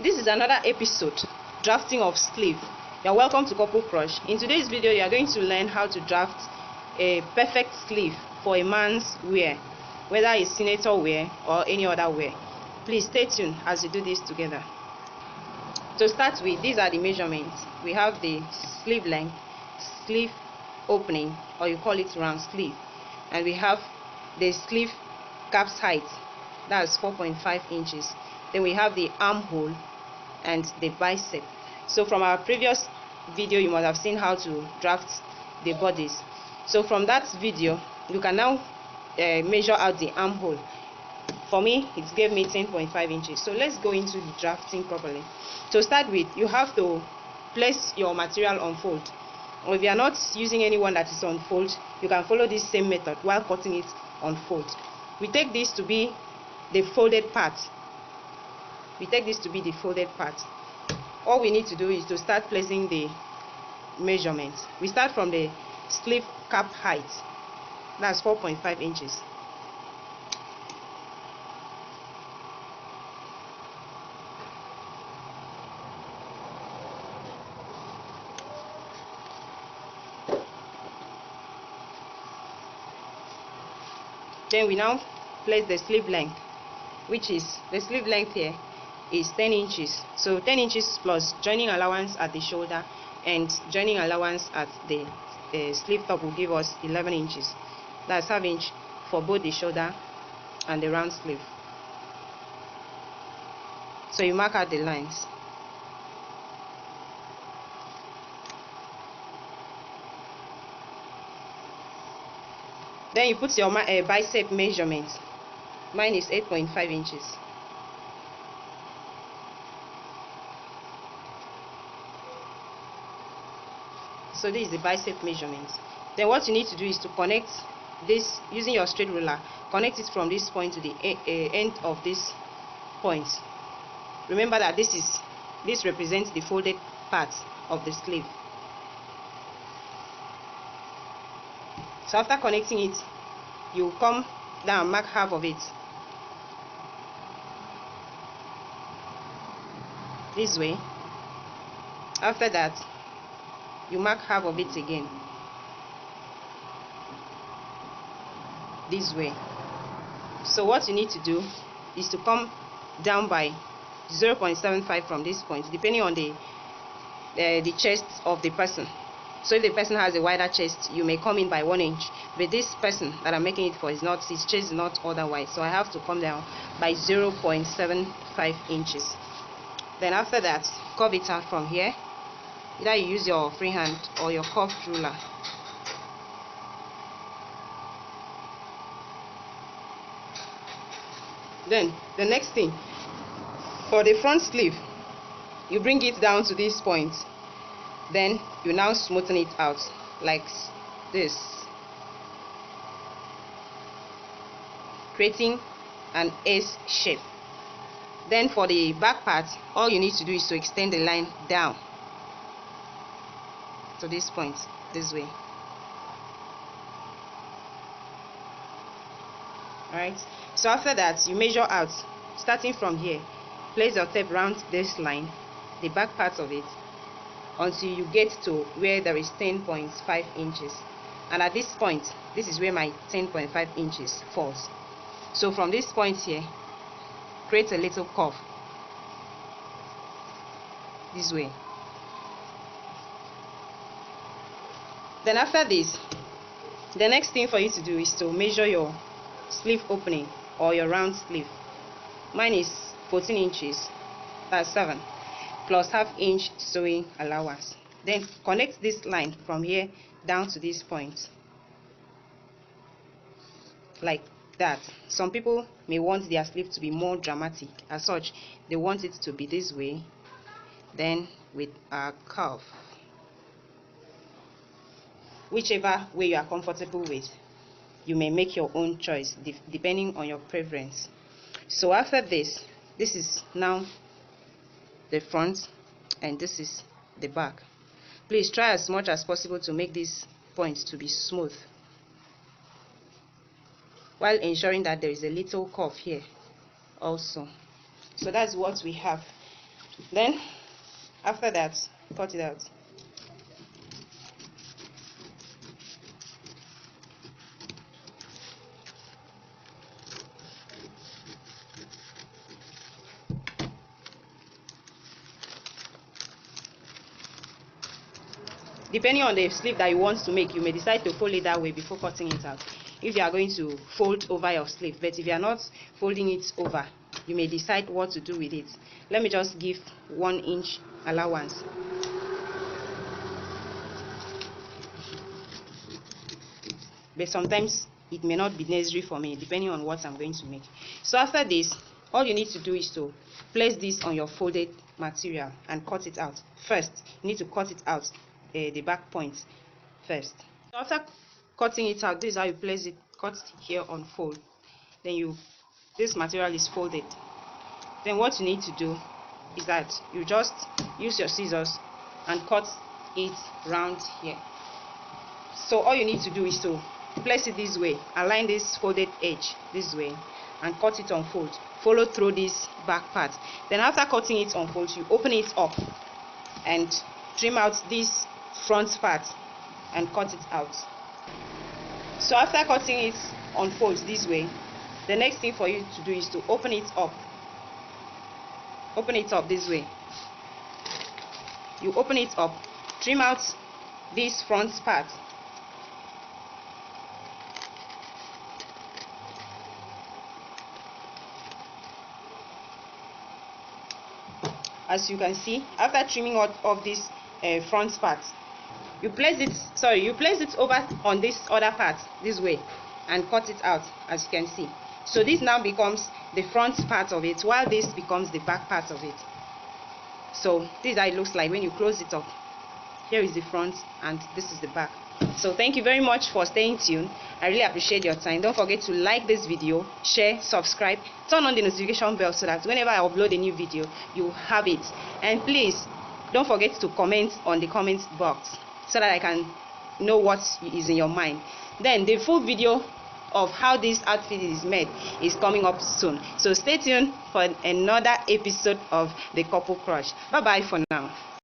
This is another episode, drafting of sleeve. You're welcome to Couple Crush. In today's video, you are going to learn how to draft a perfect sleeve for a man's wear, whether it's senator wear or any other wear. Please stay tuned as we do this together. To start with, these are the measurements. We have the sleeve length, sleeve opening, or you call it round sleeve, and we have the sleeve cap's height, that's 4.5 inches. Then we have the armhole and the bicep. So from our previous video, you must have seen how to draft the bodies. So from that video, you can now measure out the armhole. For me, it gave me 10.5 inches. So let's go into the drafting properly. To start with, you have to place your material on fold. Or if you are not using any one that is on fold, you can follow this same method while cutting it on fold. We take this to be the folded part. All we need to do is to start placing the measurements. We start from the sleeve cap height, that's 4.5 inches. Then we now place the sleeve length, which is the sleeve length here is 10 inches. So 10 inches plus joining allowance at the shoulder and joining allowance at the sleeve top will give us 11 inches. That's half inch for both the shoulder and the round sleeve. So you mark out the lines. Then you put your bicep measurement. Mine is 8.5 inches. So this is the bicep measurement. Then what you need to do is to connect this using your straight ruler. Connect it from this point to the end of this point. Remember that this represents the folded part of the sleeve. So after connecting it, you come down, mark half of it this way. After that, you mark half of it again this way. So what you need to do is to come down by 0.75 from this point, depending on the chest of the person. So if the person has a wider chest, you may come in by 1 inch. But this person that I'm making it for is not, his chest is not otherwise. So I have to come down by 0.75 inches. Then after that, curve it out from here. Either you use your free hand or your curved ruler. Then the next thing, for the front sleeve, you bring it down to this point. Then you now smoothen it out like this, creating an S shape. Then for the back part, all you need to do is to extend the line down to this point, this way. Alright, so after that, you measure out, starting from here. Place your tape around this line, the back part of it, until you get to where there is 10.5 inches. And at this point, this is where my 10.5 inches falls. So from this point here, create a little curve this way. Then after this, the next thing for you to do is to measure your sleeve opening or your round sleeve. Mine is 14 inches, that's 7, plus half inch sewing allowance. Then connect this line from here down to this point, like that. Some people may want their sleeve to be more dramatic. As such, they want it to be this way, then with a curve. Whichever way you are comfortable with, you may make your own choice depending on your preference. So after this is now the front and this is the back. Please try as much as possible to make these points to be smooth, while ensuring that there is a little curve here also. So that's what we have. Then after that, cut it out. Depending on the sleeve that you want to make, you may decide to fold it that way before cutting it out, if you are going to fold over your sleeve. But if you are not folding it over, you may decide what to do with it. Let me just give 1 inch allowance. But sometimes it may not be necessary for me, depending on what I'm going to make. So after this, all you need to do is to place this on your folded material and cut it out. First, you need to cut it out, the back point first. So after cutting it out, this is how you place it. Cut here on fold. Then this material is folded. Then what you need to do is that you just use your scissors and cut it round here. So all you need to do is to place it this way, align this folded edge this way, and cut it on fold. Follow through this back part. Then after cutting it on fold, you open it up and trim out this front part and cut it out. So after cutting it on folds this way, the next thing for you to do is to open it up. Open it up this way. You open it up, trim out this front part. As you can see, after trimming out of this front part, you place it over on this other part this way and cut it out, as you can see. So this now becomes the front part of it, while this becomes the back part of it. So this is how it looks like when you close it up. Here is the front and this is the back. So thank you very much for staying tuned. I really appreciate your time. Don't forget to like this video, share, subscribe, turn on the notification bell so that whenever I upload a new video, you have it. And please don't forget to comment on the comment box so that I can know what is in your mind. Then the full video of how this outfit is made is coming up soon. So stay tuned for another episode of the Couple Crush. Bye bye for now.